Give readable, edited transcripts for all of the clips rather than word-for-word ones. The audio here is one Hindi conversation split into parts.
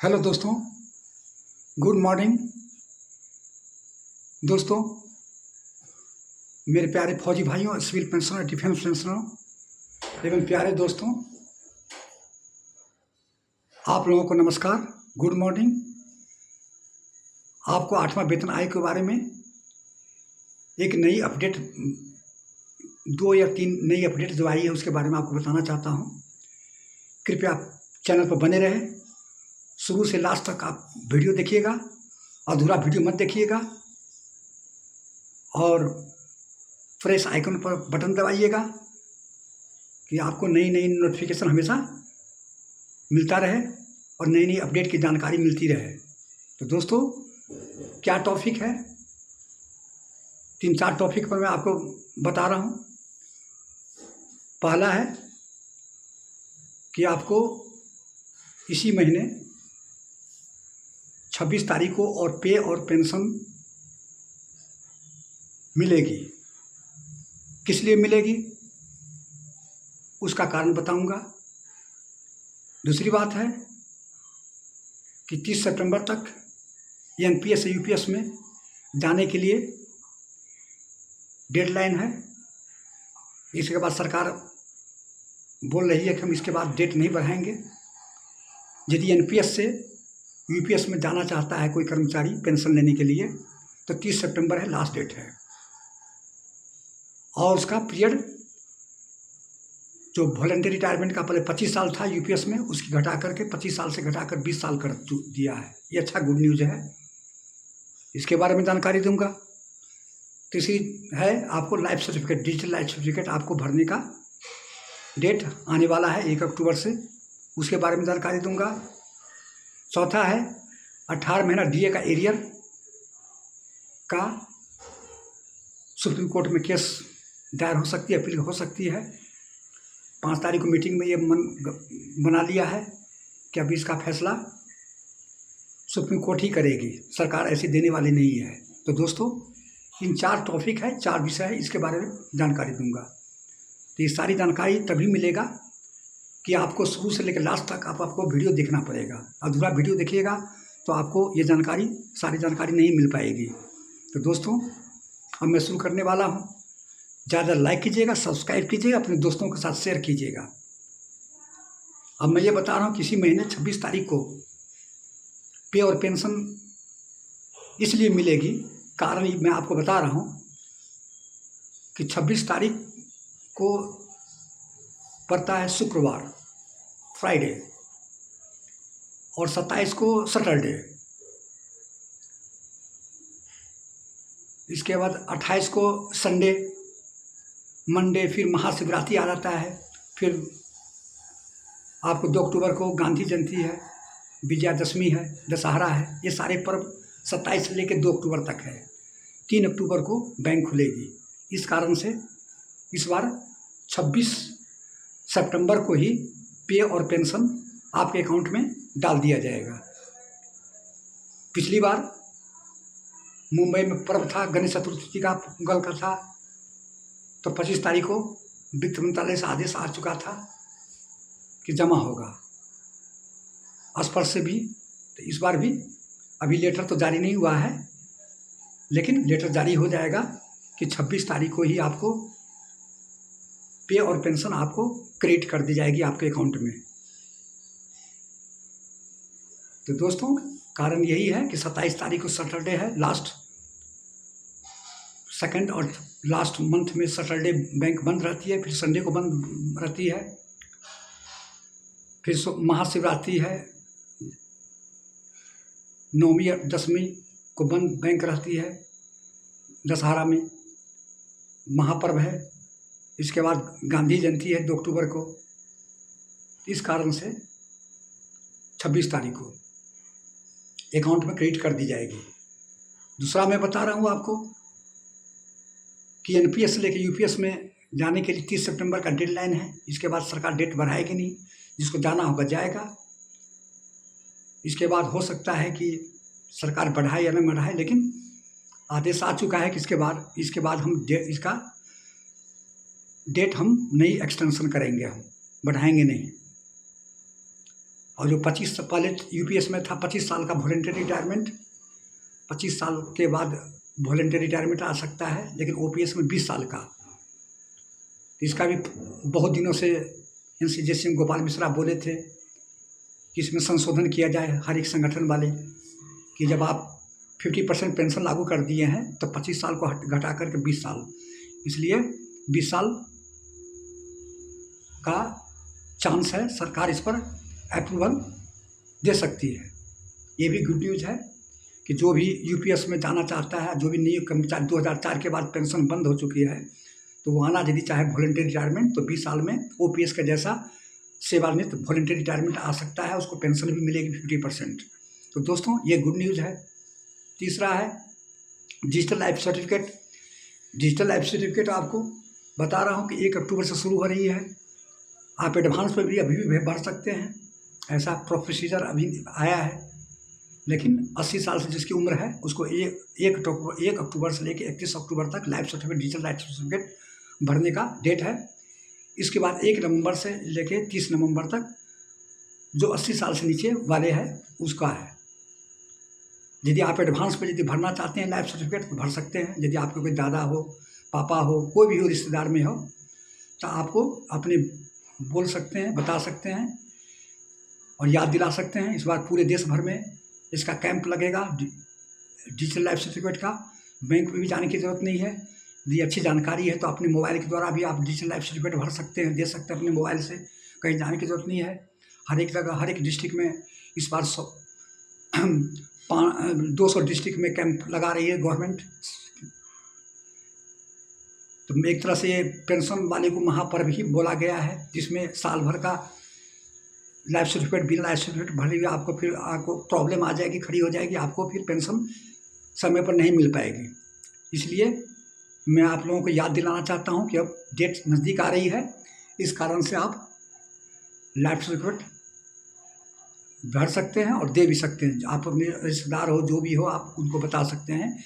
हेलो दोस्तों, गुड मॉर्निंग दोस्तों। मेरे प्यारे फौजी भाइयों, सिविल पेंशनर, डिफेंस पेंशनरों एवं प्यारे दोस्तों, आप लोगों को नमस्कार, गुड मॉर्निंग। आपको 8वां वेतन आयोग के बारे में एक नई अपडेट, 2 या 3 नई अपडेट जो आई है उसके बारे में आपको बताना चाहता हूं। कृपया चैनल पर बने रहें, शुरू से लास्ट तक आप वीडियो देखिएगा, अधूरा वीडियो मत देखिएगा और फ्रेश आइकन पर बटन दबाइएगा कि आपको नई नई नोटिफिकेशन हमेशा मिलता रहे और नई नई अपडेट की जानकारी मिलती रहे। तो दोस्तों, क्या टॉपिक है, 3-4 टॉपिक पर मैं आपको बता रहा हूँ। पहला है कि आपको इसी महीने 26 तारीख को और पे और पेंशन मिलेगी। किस लिए मिलेगी उसका कारण बताऊंगा। दूसरी बात है कि 30 सितंबर तक एनपीएस यूपीएस में जाने के लिए डेडलाइन है। इसके बाद सरकार बोल रही है कि हम इसके बाद डेट नहीं बढ़ाएंगे। यदि एनपीएस से यूपीएस में जाना चाहता है कोई कर्मचारी पेंशन लेने के लिए तो 30 सितंबर है, लास्ट डेट है। और उसका पीरियड जो वॉलंटरी रिटायरमेंट का पहले 25 साल था यूपीएस में, उसकी घटा करके 25 साल से घटाकर 20 साल कर दिया है। ये अच्छा गुड न्यूज़ है, इसके बारे में जानकारी दूंगा। तीसरी है आपको life certificate, digital life certificate आपको भरने का डेट आने वाला है 1 अक्टूबर से, उसके बारे में जानकारी दूंगा। चौथा है 18 महीना डीए का एरियर का सुप्रीम कोर्ट में केस दायर हो सकती है, अपील हो सकती है। 5 तारीख को मीटिंग में ये बना लिया है कि अभी इसका फैसला सुप्रीम कोर्ट ही करेगी, सरकार ऐसी देने वाली नहीं है। तो दोस्तों, इन 4 टॉपिक है, 4 विषय है, इसके बारे में जानकारी दूंगा। तो ये सारी जानकारी तभी मिलेगा कि आपको शुरू से लेकर लास्ट तक आपको वीडियो देखना पड़ेगा। अधूरा वीडियो देखिएगा तो आपको ये जानकारी, सारी जानकारी नहीं मिल पाएगी। तो दोस्तों, अब मैं शुरू करने वाला हूँ। ज़्यादा लाइक कीजिएगा, सब्सक्राइब कीजिएगा, अपने दोस्तों के साथ शेयर कीजिएगा। अब मैं ये बता रहा हूँ कि इसी महीने 26 तारीख को पे और पेंशन इसलिए मिलेगी, कारण मैं आपको बता रहा हूँ कि 26 तारीख को पड़ता है शुक्रवार, फ्राइडे, और 27 को सैटरडे। इसके बाद 28 को संडे, मंडे, फिर महाशिवरात्रि आ जाता है। फिर आपको 2 अक्टूबर को गांधी जयंती है, विजयादशमी है, दशहरा है। ये सारे पर्व 27 से लेकर 2 अक्टूबर तक है। 3 अक्टूबर को बैंक खुलेगी। इस कारण से इस बार 26 सितंबर को ही पे और पेंशन आपके अकाउंट में डाल दिया जाएगा। पिछली बार मुंबई में पर्व था, गणेश चतुर्थी का गल का था, तो 25 तारीख को वित्त मंत्रालय से आदेश आ चुका था कि जमा होगा स्पर्श से भी। तो इस बार भी अभी लेटर तो जारी नहीं हुआ है, लेकिन लेटर जारी हो जाएगा कि 26 तारीख को ही आपको पे और पेंशन आपको क्रेडिट कर दी जाएगी आपके अकाउंट में। तो दोस्तों, कारण यही है कि 27 तारीख को सैटरडे है, लास्ट सेकंड और लास्ट मंथ में सैटरडे बैंक बंद रहती है, फिर संडे को बंद रहती है, फिर महाशिवरात्रि है, नौवीं और 10वीं को बंद बैंक रहती है, दशहरा में महापर्व है। इसके बाद गांधी जयंती है 2 अक्टूबर को। इस कारण से 26 तारीख को अकाउंट में क्रेडिट कर दी जाएगी। दूसरा मैं बता रहा हूँ आपको कि एनपीएस से लेकर यूपीएस में जाने के लिए 30 सितंबर का डेडलाइन है। इसके बाद सरकार डेट बढ़ाएगी नहीं, जिसको जाना होगा जाएगा। इसके बाद हो सकता है कि सरकार बढ़ाए या न बढ़ाए, लेकिन आदेश आ चुका है कि इसके बाद हम इसका डेट हम नहीं एक्सटेंशन करेंगे, हम बढ़ाएंगे नहीं। और जो 25 से पहले यूपीएस में था 25 साल का वॉलंटरी रिटायरमेंट, 25 साल के बाद वॉलंटरी रिटायरमेंट आ सकता है, लेकिन ओपीएस में 20 साल का। तो इसका भी बहुत दिनों से जैसे गोपाल मिश्रा बोले थे कि इसमें संशोधन किया जाए, हर एक संगठन वाले, कि जब आप 50% पेंशन लागू कर दिए हैं तो 25 साल को घटा करके 20 साल, इसलिए 20 साल का चांस है, सरकार इस पर अप्रूवल दे सकती है। ये भी गुड न्यूज़ है कि जो भी यूपीएस में जाना चाहता है, जो भी नई कर्मचारी 2004 के बाद पेंशन बंद हो चुकी है, तो वो आना यदि चाहे वॉलंटरी रिटायरमेंट, तो 20 साल में ओपीएस का जैसा सेवानिवृत्त वॉलंटरी रिटायरमेंट आ सकता है, उसको पेंशन भी मिलेगी 50%। तो दोस्तों ये गुड न्यूज़ है। तीसरा है digital life certificate. Digital life certificate आपको बता रहा हूँ कि 1 अक्टूबर से शुरू हो रही है। आप एडवांस में भी अभी भी भर सकते हैं, ऐसा प्रोसीजर अभी आया है। लेकिन 80 साल से जिसकी उम्र है उसको 1 अक्टूबर से लेकर 31 अक्टूबर तक life certificate, digital life certificate भरने का डेट है। इसके बाद 1 नवंबर से लेकर 30 नवंबर तक जो 80 साल से नीचे वाले हैं उसका है। यदि आप एडवांस में यदि भरना चाहते हैं लाइफ सर्टिफिकेट तो भर सकते हैं। यदि आपके कोई दादा हो, पापा हो, कोई भी हो रिश्तेदार में हो, तो आपको अपने बोल सकते हैं, बता सकते हैं और याद दिला सकते हैं। इस बार पूरे देश भर में इसका कैंप लगेगा डिजिटल लाइफ सर्टिफिकेट का। बैंक में भी जाने की ज़रूरत नहीं है। यदि अच्छी जानकारी है तो अपने मोबाइल के द्वारा भी आप डिजिटल लाइफ सर्टिफिकेट भर सकते हैं, दे सकते हैं अपने मोबाइल से, कहीं जाने की ज़रूरत नहीं है। हर एक जगह, हर एक डिस्ट्रिक्ट में इस बार 200 डिस्ट्रिक्ट में कैंप लगा रही है गवर्नमेंट। तो एक तरह से ये पेंशन वाले को महापर्व ही बोला गया है, जिसमें साल भर का लाइफ सर्टिफिकेट, बिना लाइफ सर्टिफिकेट भरे हुए आपको प्रॉब्लम आ जाएगी, खड़ी हो जाएगी, आपको फिर पेंशन समय पर नहीं मिल पाएगी। इसलिए मैं आप लोगों को याद दिलाना चाहता हूं कि अब डेट नज़दीक आ रही है, इस कारण से आप लाइफ सर्टिफिकेट भर सकते हैं और दे भी सकते हैं। आप अपने रिश्तेदार हो, जो भी हो, आप उनको बता सकते हैं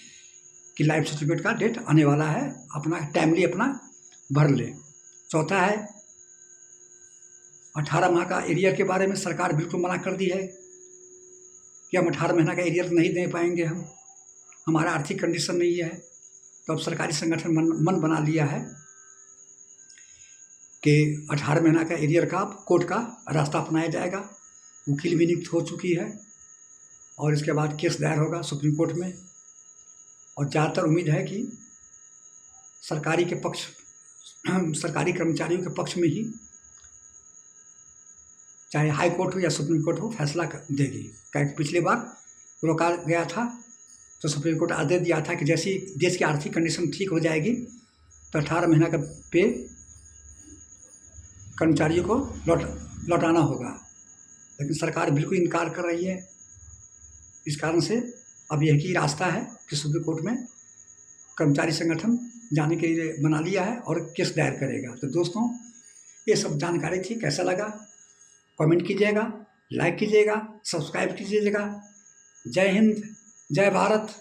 कि लाइफ सर्टिफिकेट का डेट आने वाला है, अपना टाइमली अपना भर लें। चौथा है 18 माह का एरियर के बारे में सरकार बिल्कुल मना कर दी है कि हम 18 महीना का एरियर नहीं दे पाएंगे, हमारा आर्थिक कंडीशन नहीं है। तो अब सरकारी संगठन मन बना लिया है कि 18 महीना का एरियर का कोर्ट का रास्ता अपनाया जाएगा। वकील भी नियुक्त हो चुकी है और इसके बाद केस दायर होगा सुप्रीम कोर्ट में। और ज़्यादातर उम्मीद है कि सरकारी कर्मचारियों के पक्ष में ही, चाहे हाई कोर्ट हो या सुप्रीम कोर्ट हो, फैसला देगी। क्योंकि पिछली बार रोका गया था तो सुप्रीम कोर्ट आदेश दिया था कि जैसी देश की आर्थिक कंडीशन ठीक हो जाएगी तो 18 महीना का पे कर्मचारियों को लौटाना होगा। लेकिन सरकार बिल्कुल इनकार कर रही है। इस कारण से अब यही रास्ता है कि सुप्रीम कोर्ट में कर्मचारी संगठन जाने के लिए बना लिया है और केस दायर करेगा। तो दोस्तों ये सब जानकारी थी, कैसा लगा कमेंट कीजिएगा, लाइक कीजिएगा, सब्सक्राइब कीजिएगा। जय हिंद, जय भारत।